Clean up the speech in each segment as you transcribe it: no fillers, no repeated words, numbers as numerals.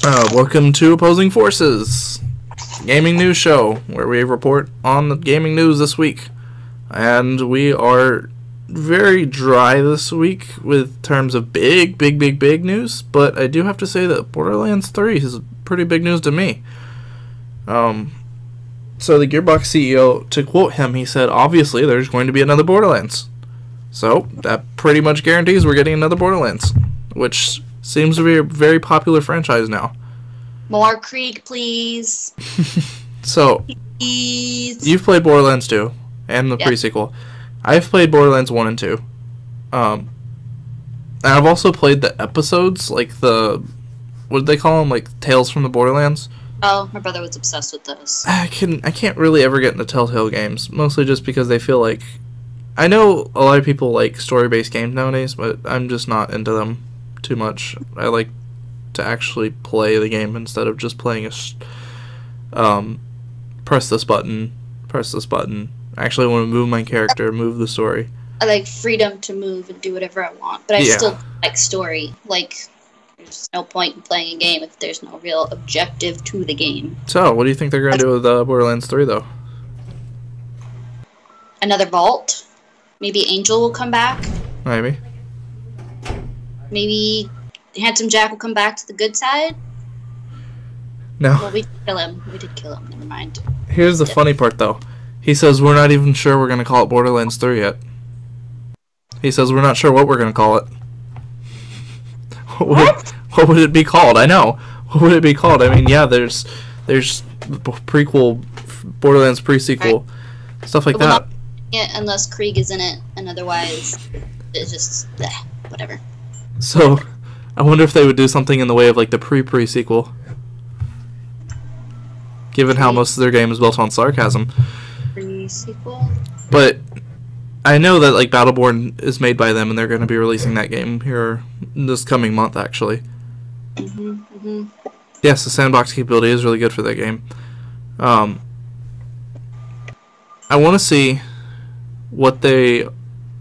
Welcome to Opposing Forces, gaming news show, where we report on the gaming news this week. And we are very dry this week with terms of big news, but I do have to say that Borderlands 3 is pretty big news to me. So the Gearbox CEO, to quote him, he said, obviously there's going to be another Borderlands. So that pretty much guarantees we're getting another Borderlands, which seems to be a very popular franchise now. More Krieg, please. So, please. You've played Borderlands 2 and the pre-sequel. I've played Borderlands 1 and 2. And I've also played the episodes, like the, what did they call them? Like Tales from the Borderlands? Oh, my brother was obsessed with those. I can't really ever get into Telltale games, mostly just because they feel like, I know a lot of people like story-based games nowadays, but I'm just not into them too much. I like to actually play the game instead of just playing press this button. I actually want to move my character, move the story. I like freedom to move and do whatever I want, but I still like story. Like, there's no point in playing a game if there's no real objective to the game. So, what do you think they're going to do with Borderlands 3, though? Another vault? Maybe Angel will come back? Maybe. Maybe Handsome Jack will come back to the good side? No. Well, we did kill him. Never mind. Here's the funny part, though. He says we're not even sure we're going to call it Borderlands 3 yet. He says we're not sure what we're going to call it. What would it be called? I know. What would it be called? I mean, yeah, there's prequel, Borderlands pre-sequel, stuff like that. Yeah, unless Krieg is in it, and otherwise it's just whatever. So, I wonder if they would do something in the way of like the pre-sequel, given how most of their game is built on sarcasm. Pre-sequel? But I know that like Battleborn is made by them, and they're going to be releasing that game here this coming month, actually. Yes, the sandbox capability is really good for that game. I want to see what they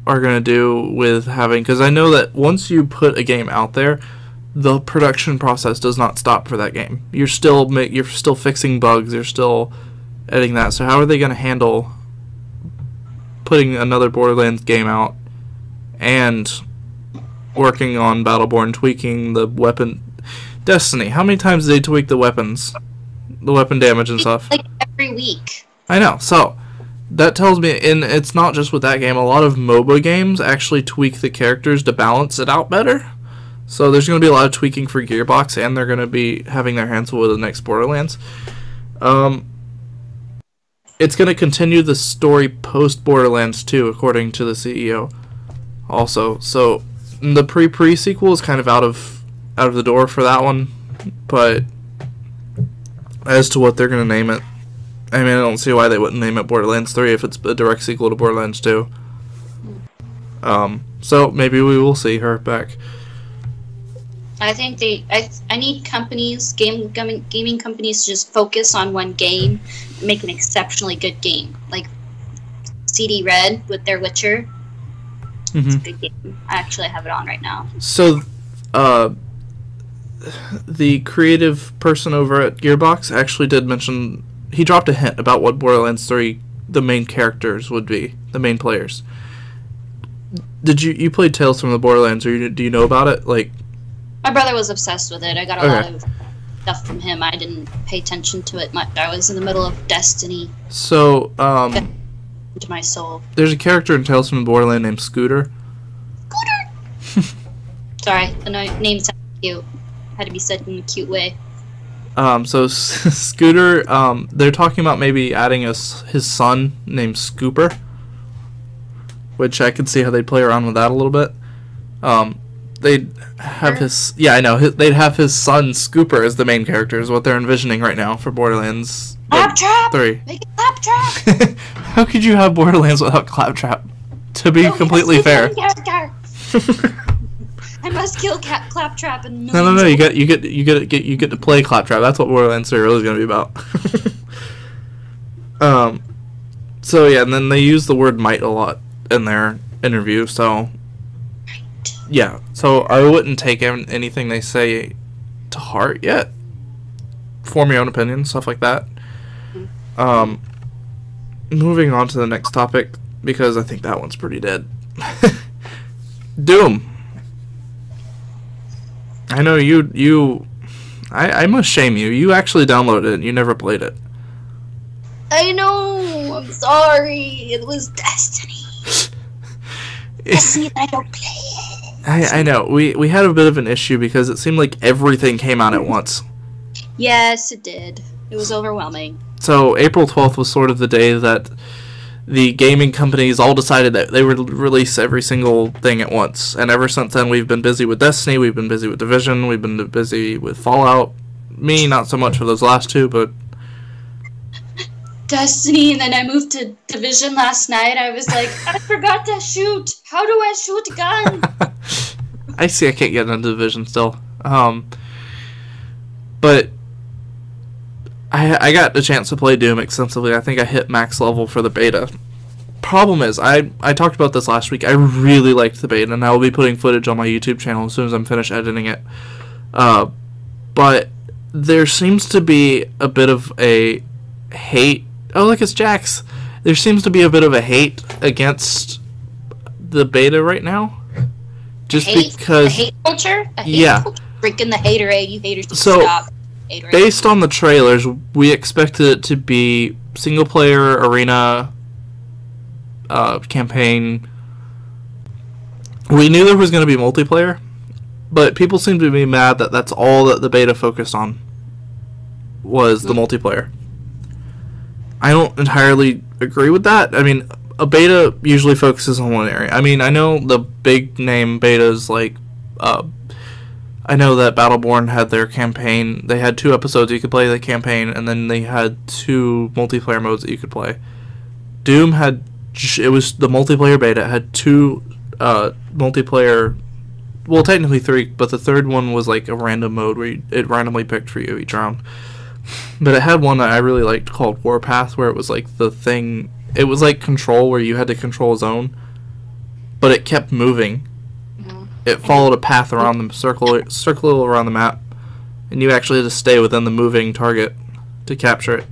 are going to do with having, because I know that once you put a game out there, the production process does not stop for that game. You're still fixing bugs, you're still editing that. So how are they going to handle putting another Borderlands game out and working on Battleborn, tweaking the weapon? Destiny, how many times did they tweak the weapons? The weapon damage and stuff? Like every week. I know, so that tells me, and it's not just with that game, a lot of MOBA games actually tweak the characters to balance it out better. So there's going to be a lot of tweaking for Gearbox, and they're going to be having their hands full with the next Borderlands. It's going to continue the story post-Borderlands 2, according to the CEO. Also, so the pre-sequel is kind of out of the door for that one, but as to what they're going to name it, I mean, I don't see why they wouldn't name it Borderlands 3 if it's a direct sequel to Borderlands 2. So maybe we will see her back. I think I need companies, gaming companies, to just focus on one game and make an exceptionally good game. Like CD Red with their Witcher. It's a good game. I actually have it on right now. So, the creative person over at Gearbox actually did mention, he dropped a hint about what Borderlands 3 the main characters would be, the main players. Did you played Tales from the Borderlands, or do you know about it? Like, my brother was obsessed with it. I got a lot of stuff from him. I didn't pay attention to it much. I was in the middle of Destiny. So, into my soul. There's a character in Tales from the Borderlands named Scooter. Scooter! Sorry, the name sounded cute. Had to be said in a cute way. So Scooter, they're talking about maybe adding his son named Scooper, which I could see how they'd play around with that a little bit. They'd have they'd have his son Scooper as the main character is what they're envisioning right now for Borderlands Claptrap! 3. Make it Claptrap! How could you have Borderlands without Claptrap? To be completely fair. I must kill Claptrap and No. You get to play Claptrap. That's what Borderlands 3 really is going to be about. So yeah, and then they use the word might a lot in their interview. So yeah, so I wouldn't take anything they say to heart yet. form your own opinion, stuff like that. Moving on to the next topic, because I think that one's pretty dead. Doom. I know I must shame you. You actually downloaded it and you never played it. I know. I'm sorry. It was Destiny. Destiny that I don't play. I know. We had a bit of an issue because it seemed like everything came out at once. Yes, it did. It was overwhelming. So April 12th was sort of the day that the gaming companies all decided that they would release every single thing at once. And ever since then, we've been busy with Destiny, we've been busy with Division, we've been busy with Fallout. Me, not so much for those last two, but... Destiny, and then I moved to Division last night. I was like, I forgot to shoot. How do I shoot a gun? I see I can't get into Division still. But... I got a chance to play Doom extensively. I think I hit max level for the beta. Problem is, I talked about this last week. I really liked the beta, and I will be putting footage on my YouTube channel as soon as I'm finished editing it. But there seems to be a bit of a hate. Oh, look, it's Jax. There seems to be a bit of a hate against the beta right now. Just because... The hate culture? Yeah. Freaking the haterade. You haters need to So, stop. based on the trailers, we expected it to be single-player, arena, campaign. We knew there was going to be multiplayer, but people seem to be mad that that's all that the beta focused on was the multiplayer. I don't entirely agree with that. I mean, a beta usually focuses on one area. I mean, I know the big-name betas like... I know that Battleborn had their campaign. They had 2 episodes you could play the campaign, and then they had 2 multiplayer modes that you could play. Doom had... It was the multiplayer beta. It had 2 multiplayer... Well, technically 3, but the third one was like a random mode where it randomly picked for you each round. But it had one that I really liked called Warpath, where it was like the thing... It was like Control, where you had to control a zone, but it kept moving. It followed a path around the circle around the map, and you actually had to stay within the moving target to capture it.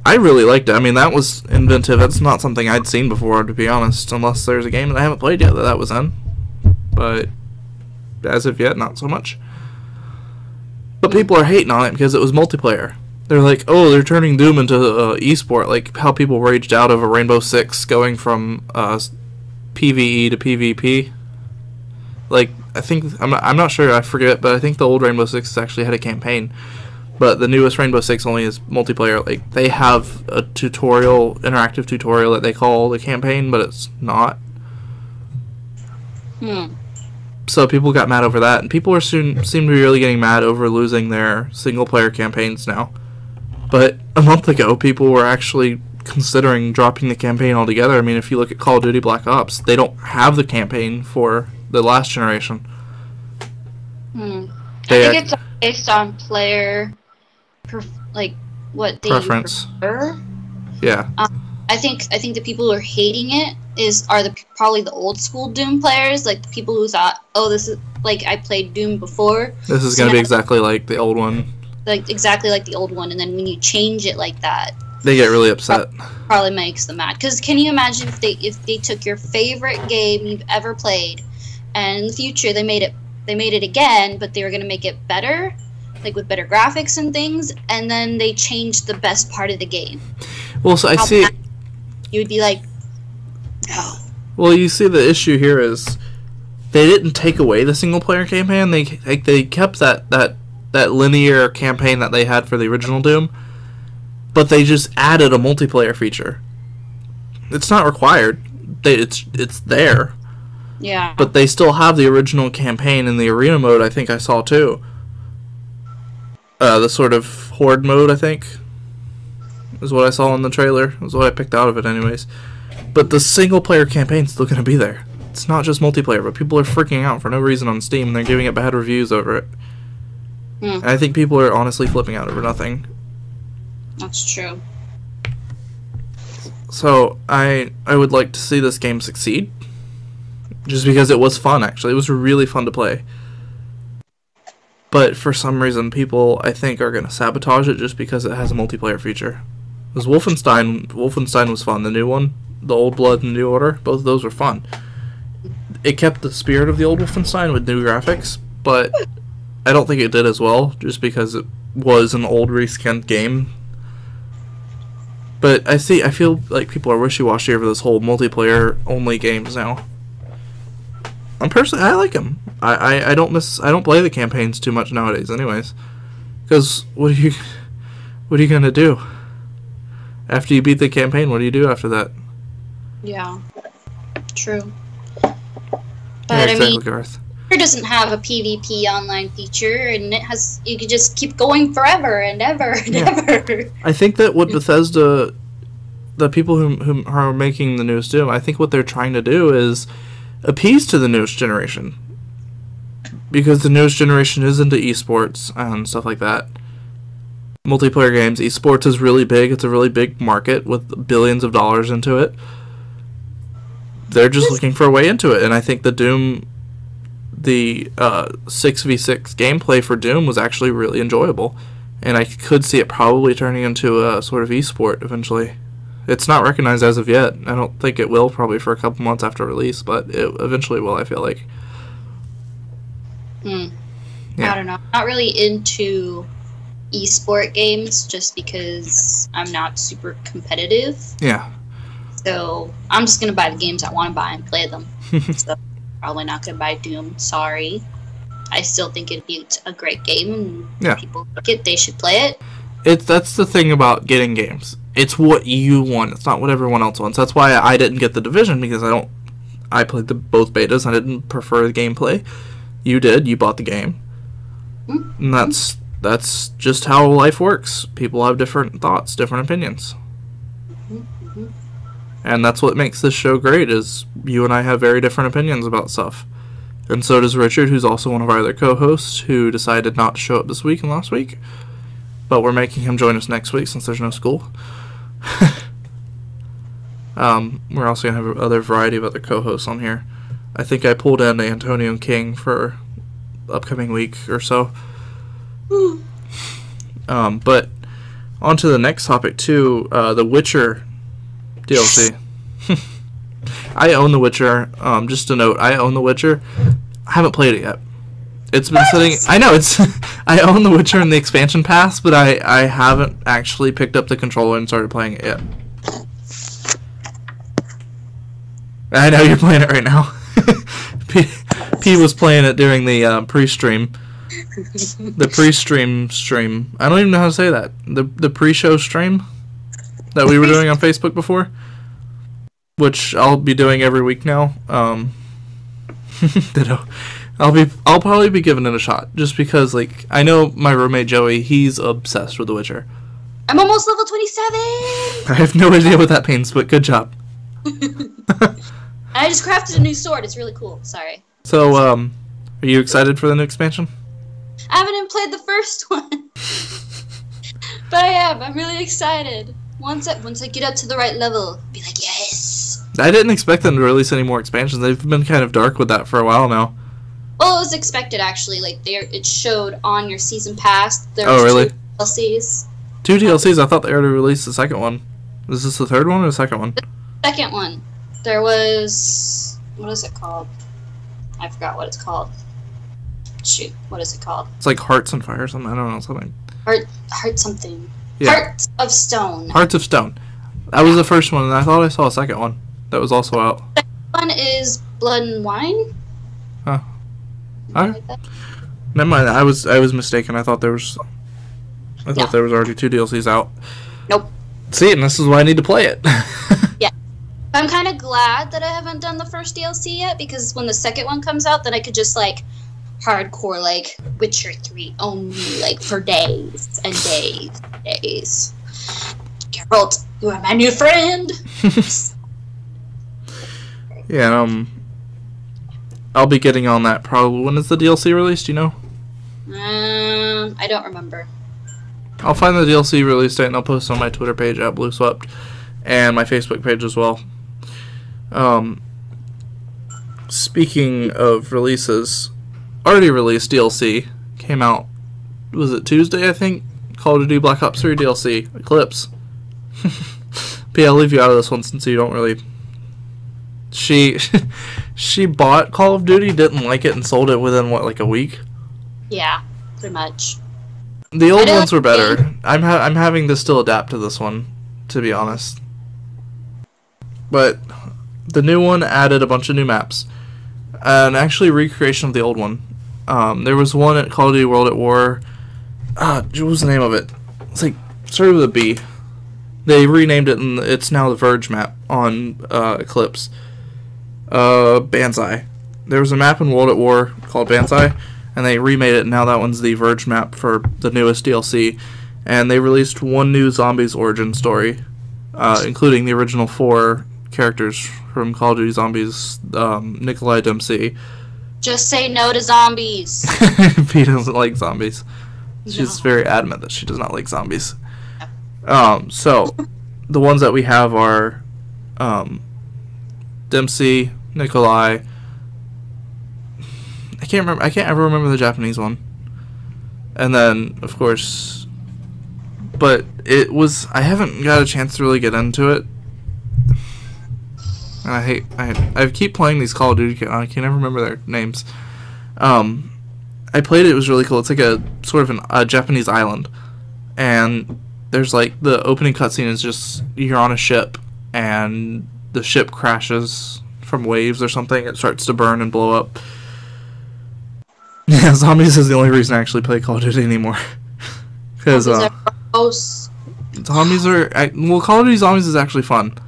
I really liked it. I mean, that was inventive. That's not something I'd seen before, to be honest, unless there's a game that I haven't played yet that was in. But as of yet, not so much. But people are hating on it because it was multiplayer. They're like, oh, they're turning Doom into esport, like how people raged out over Rainbow Six going from PvE to PvP. Like, I think, I'm not sure, I forget, but I think the old Rainbow Six actually had a campaign. But the newest Rainbow Six only is multiplayer. Like, they have a tutorial, interactive tutorial that they call the campaign, but it's not. So people got mad over that, and people seem to be really getting mad over losing their single-player campaigns now. But a month ago, people were actually considering dropping the campaign altogether. I mean, if you look at Call of Duty Black Ops, they don't have the campaign for the last generation. I think it's based on player, like what they preference. Prefer. Yeah. I think the people who are hating it are probably the old school Doom players, like the people who thought, oh, this is like I played Doom before. This is gonna be exactly like the old one. Like exactly like the old one, and then when you change it like that, they get really upset. Probably makes them mad. Because can you imagine if they took your favorite game you've ever played, and in the future they made it again, but they were gonna make it better, like with better graphics and things, and then they changed the best part of the game. Well, so I see. You would be like, no. Well, you see, the issue here is they didn't take away the single player campaign. They kept that linear campaign that they had for the original Doom, but they just added a multiplayer feature. It's not required. It's there. Yeah. But they still have the original campaign in the arena mode. I think I saw too. The sort of horde mode, I think, is what I saw in the trailer. Is what I picked out of it, anyways. But the single player campaign's still gonna be there. It's not just multiplayer, but people are freaking out for no reason on Steam, and they're giving it bad reviews over it. And I think people are honestly flipping out over nothing. That's true. So I would like to see this game succeed, just because it was fun. Actually, it was really fun to play. But for some reason, people, I think, are going to sabotage it just because it has a multiplayer feature. Because Wolfenstein was fun. The new one, the Old Blood and the New Order, both of those were fun. It kept the spirit of the old Wolfenstein with new graphics, but I don't think it did as well, just because it was an old reskinned game. But I feel like people are wishy-washy over this whole multiplayer-only games now. I like them. I don't play the campaigns too much nowadays, anyways. Because what are you gonna do after you beat the campaign? What do you do after that? Yeah, true. Yeah, But exactly, I mean, Garth. it doesn't have a PvP online feature, and you could just keep going forever and ever and ever. I think that what Bethesda, the people who are making the newest Doom, I think what they're trying to do is appease to the newest generation. Because the newest generation is into esports and stuff like that. Multiplayer games, esports is really big. It's a really big market with billions of dollars into it. They're just looking for a way into it, and I think the 6v6 gameplay for Doom was actually really enjoyable, and I could see it probably turning into a sort of esport eventually. It's not recognized as of yet. I don't think it will, probably for a couple months after release, but it eventually will, I feel like. Yeah. Yeah. I don't know. I'm not really into esport games just because I'm not super competitive. Yeah. So I'm just gonna buy the games I want to buy and play them. So probably not gonna buy Doom. Sorry. I still think it'd be a great game, and Yeah. if people like it, they should play it. That's the thing about getting games. It's what you want. It's not what everyone else wants. That's why I didn't get the Division, because I played both betas. I didn't prefer the gameplay. You did. You bought the game. Mm-hmm. And that's just how life works. People have different thoughts, different opinions. Mm-hmm. And that's what makes this show great, is you and I have very different opinions about stuff. And so does Richard, who's also one of our other co-hosts, who decided not to show up this week and last week. But we're making him join us next week since there's no school. We're also going to have other variety of other co-hosts on here. I think I pulled in Antonio King for upcoming week or so. But on to the next topic too, the Witcher DLC. I own The Witcher. Just a note, I own The Witcher. I haven't played it yet. It's been sitting. I know it's. I own The Witcher in the expansion pass, but I haven't actually picked up the controller and started playing it yet. I know you're playing it right now. P was playing it during the pre-stream. The pre-stream stream. I don't even know how to say that. The pre-show stream that we were doing on Facebook before, which I'll be doing every week now. Ditto. I'll probably be giving it a shot, just because, like, I know my roommate Joey, he's obsessed with The Witcher. I'm almost level 27! I have no idea what that means, but good job. I just crafted a new sword. It's really cool. Sorry. So, are you excited for the new expansion? I haven't even played the first one. But I am. I'm really excited. Once I get up to the right level, be like, yes! I didn't expect them to release any more expansions. They've been kind of dark with that for a while now. Well, it was expected, actually. Like, it showed on your season pass. There Oh, was really? 2 DLCs. 2 DLCs? I thought they already released the second one. Is this the third one or the second one? Second one. There was... What is it called? I forgot what it's called. Shoot, what is it called? It's like Hearts and Fire or something. I don't know, something. Heart something. Yeah. Heart of Stone. Hearts of Stone. That was the first one, and I thought I saw a second one that was also out. The second one is Blood and Wine. Oh. Alright. Like that. Never mind. I was mistaken. I thought there was already 2 DLCs out. Nope. See, and this is why I need to play it. Yeah. I'm kind of glad that I haven't done the first DLC yet, because when the second one comes out, then I could just, like, hardcore, like, Witcher 3 only, like, for days and days and days. Geralt, you are my new friend! Yeah, I'll be getting on that probably. When is the DLC released, do you know? I don't remember. I'll find the DLC release date and I'll post it on my Twitter page at Bluswept and my Facebook page as well. Speaking of releases, already released DLC came out, was it Tuesday, I think? Call of Duty Black Ops 3 DLC, Eclipse. But yeah, I'll leave you out of this one since you don't really... She bought Call of Duty, didn't like it, and sold it within, what, like a week? Yeah, pretty much. The old ones were better. I'm having to still adapt to this one, to be honest. But the new one added a bunch of new maps. And actually recreation of the old one. There was one at Call of Duty World at War. What was the name of it? It's like, started with a B. They renamed it, and it's now the Verge map on Eclipse. Banzai. There was a map in World at War called Banzai, and they remade it, and now that one's the Verge map for the newest DLC. And they released one new Zombies origin story, including the original 4 characters from Call of Duty Zombies, Nikolai Dempsey. Just say no to zombies. P doesn't like zombies. She's very adamant that she does not like zombies. So, the ones that we have are Dempsey, Nikolai. I can't ever remember the Japanese one. And then, of course, but I haven't got a chance to really get into it. And I keep playing these Call of Duty, I can never remember their names. I played it, it was really cool. It's like a sort of a Japanese island. And there's like, the opening cutscene is just, you're on a ship, and the ship crashes from waves or something. It starts to burn and blow up. Yeah, zombies is the only reason I actually play Call of Duty anymore. Because zombies are... well, Call of Duty Zombies is actually fun.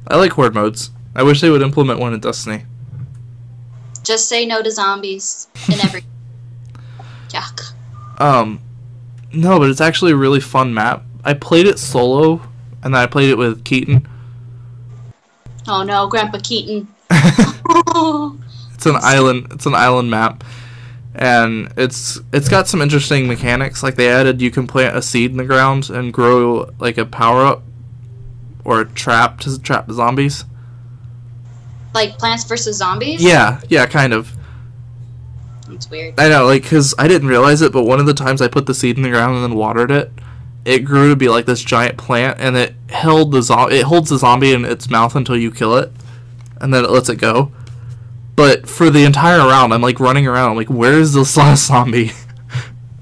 I like horde modes. I wish they would implement one in Destiny. Just say no to zombies in every... Yuck. No, but it's actually a really fun map. I played it solo, and then I played it with Keaton. Oh no, Grandpa Keaton. It's an island map, and it's got some interesting mechanics. Like, they added, you can plant a seed in the ground and grow like a power up or a trap to trap the zombies. Like Plants vs. Zombies? Yeah, kind of. That's weird. I know, like, because I didn't realize it, but one of the times I put the seed in the ground and then watered it, it grew to be like this giant plant, and it holds the zombie in its mouth until you kill it, and then it lets it go. But for the entire round, I'm like running around, I'm like, where is this last zombie?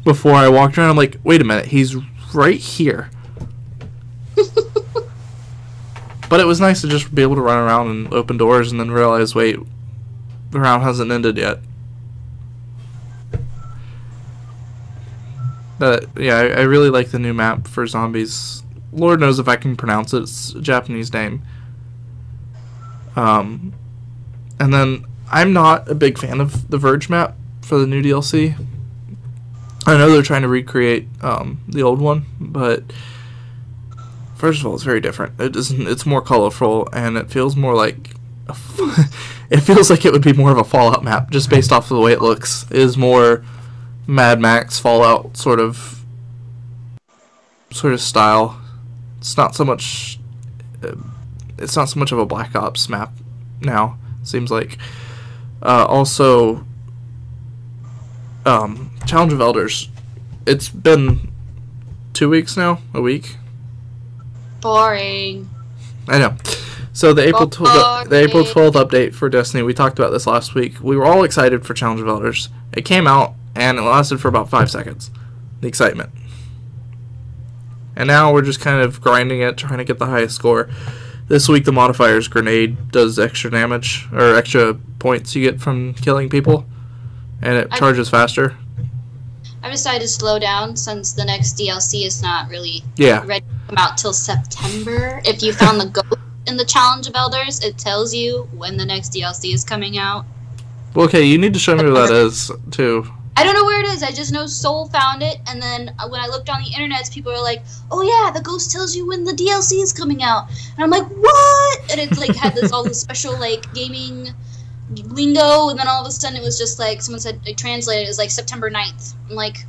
Before I walked around, I'm like, wait a minute, he's right here. But it was nice to just be able to run around and open doors and then realize, wait, the round hasn't ended yet. But yeah, I really like the new map for zombies. Lord knows if I can pronounce it. It's a Japanese name. And then I'm not a big fan of the Verge map for the new DLC. I know they're trying to recreate the old one, but first of all, it's very different. It's more colorful, and it feels more like it feels like it would be more of a Fallout map, just based off of the way it looks. It is more Mad Max, Fallout sort of style. It's not so much of a Black Ops map now, seems like. Also, Challenge of Elders. It's been 2 weeks now, a week. Boring. I know. So the April 12th update for Destiny, we talked about this last week. We were all excited for Challenge of Elders. It came out, and it lasted for about 5 seconds. The excitement. And now we're just kind of grinding it, trying to get the highest score. This week the modifier's Grenade does extra damage, or extra points you get from killing people, and it charges faster. I've decided to slow down since the next DLC is not really ready to come out till September. If you found the ghost in the Challenge of Elders, it tells you when the next DLC is coming out. Well, okay, you need to show me where that is, too. I don't know where it is. I just know Soul found it, and then when I looked on the internet, people were like, "Oh yeah, the ghost tells you when the DLC is coming out," and I'm like, "What?" And it's like had all this special like gaming lingo, and then all of a sudden it was just like someone said it translated. It was like September 9th. I'm like,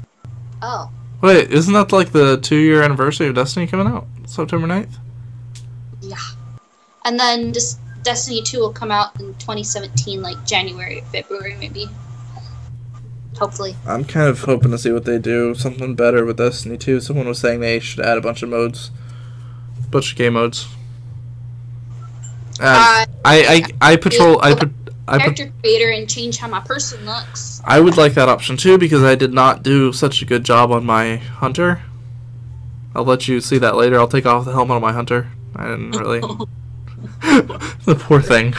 oh. Wait, isn't that like the 2-year anniversary of Destiny coming out? September 9th? Yeah. And then just Destiny 2 will come out in 2017, like January or February maybe. hopefully. I'm kind of hoping to see what they do. Something better with Destiny 2. Someone was saying they should add a bunch of modes. Bunch of game modes. I patrol... Character creator and change how my person looks. I would like that option too, because I did not do such a good job on my hunter. I'll let you see that later. I'll take off the helmet on my hunter. I didn't really... The poor thing.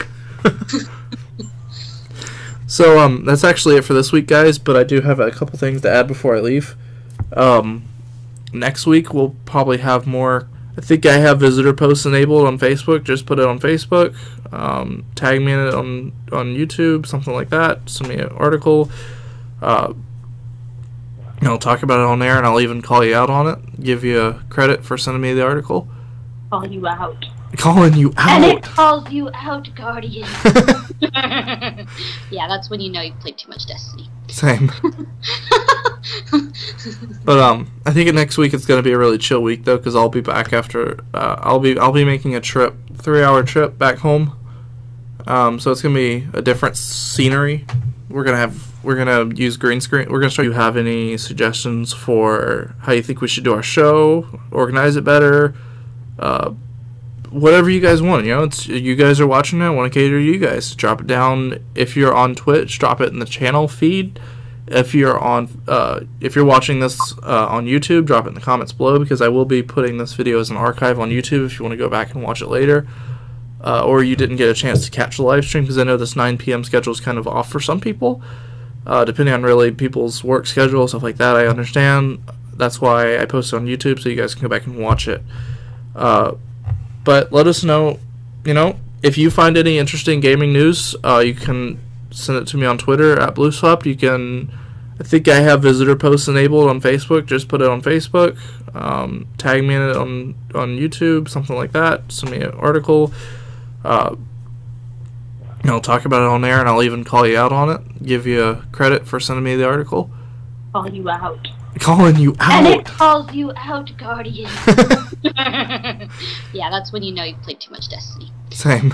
So, that's actually it for this week, guys, but I do have a couple things to add before I leave. Next week, we'll probably have more... I think I have visitor posts enabled on Facebook. Just put it on Facebook. Tag me in it on YouTube, something like that. Send me an article. I'll talk about it on there, and I'll even call you out on it. Give you a credit for sending me the article. Call you out. Calling you out. And it calls you out, Guardian. Yeah, that's when you know you've played too much Destiny. Same. But I think next week it's gonna be a really chill week though, because I'll be back after. I'll be making a trip, 3-hour trip back home. So it's gonna be a different scenery. We're gonna use green screen. We're gonna start. You have any suggestions for how you think we should do our show? Organize it better. Whatever you guys want, it's you guys are watching it. I want to cater to you guys. Drop it down if you're on Twitch. Drop it in the channel feed. If you're watching this on YouTube, drop it in the comments below, because I will be putting this video as an archive on YouTube if you want to go back and watch it later, or you didn't get a chance to catch the live stream, because I know this 9 p.m. schedule is kind of off for some people, depending on really people's work schedule, stuff like that. I understand. That's why I post it on YouTube, so you guys can go back and watch it. But let us know, if you find any interesting gaming news, you can send it to me on Twitter at Bluswept. You can, I think I have visitor posts enabled on Facebook. Just put it on Facebook. Tag me in it on YouTube, something like that. Send me an article. I'll talk about it on there, and I'll even call you out on it. Give you a credit for sending me the article. Call you out. Calling you out. And it calls you out, Guardian. Yeah, that's when you know you've played too much Destiny. Same.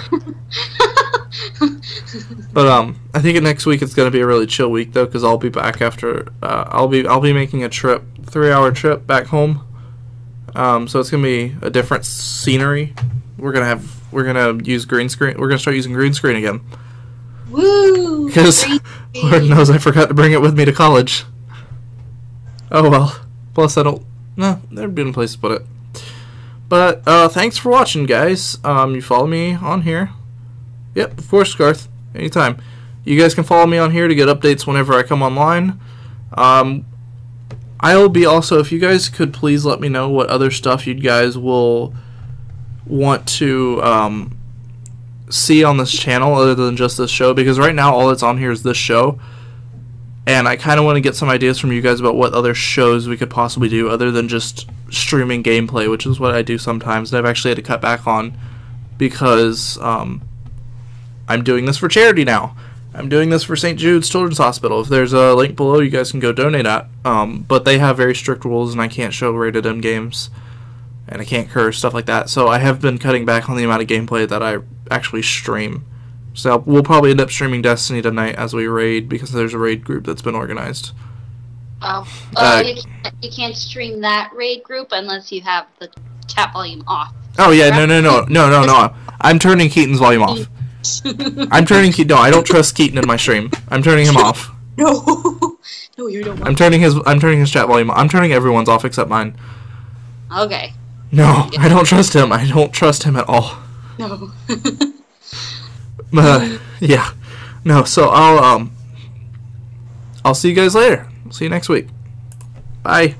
But I think next week it's gonna be a really chill week though, because I'll be back after. I'll be making a trip, 3-hour trip back home. So it's gonna be a different scenery. We're gonna use green screen. We're gonna start using green screen again. Woo! Because Lord knows I forgot to bring it with me to college. Oh well. Plus I don't... No, there'd be a place to put it. But, thanks for watching, guys. You follow me on here. Yep, of course, Garth. Anytime. You guys can follow me on here to get updates whenever I come online. I'll be also... If you guys could please let me know what other stuff you guys will want to, see on this channel other than just this show. Because right now, all that's on here is this show. And I kind of want to get some ideas from you guys about what other shows we could possibly do other than just streaming gameplay, which is what I do sometimes. And I've actually had to cut back on because I'm doing this for charity now. I'm doing this for St. Jude's Children's Hospital. If there's a link below, you guys can go donate at. But they have very strict rules, and I can't show rated M games, and I can't curse, stuff like that. So I have been cutting back on the amount of gameplay that I actually stream. So we'll probably end up streaming Destiny tonight as we raid, because there's a raid group that's been organized. Oh, you can't stream that raid group unless you have the chat volume off. Oh yeah, no. I'm turning Keaton's volume off. I'm turning Keaton. No, I don't trust Keaton in my stream. I'm turning him off. No, no, you don't. I'm turning his chat volume. I'm turning everyone's off except mine. Okay. No, I don't trust him. I don't trust him at all. No. Yeah, no. So I'll see you guys later. See you next week. Bye.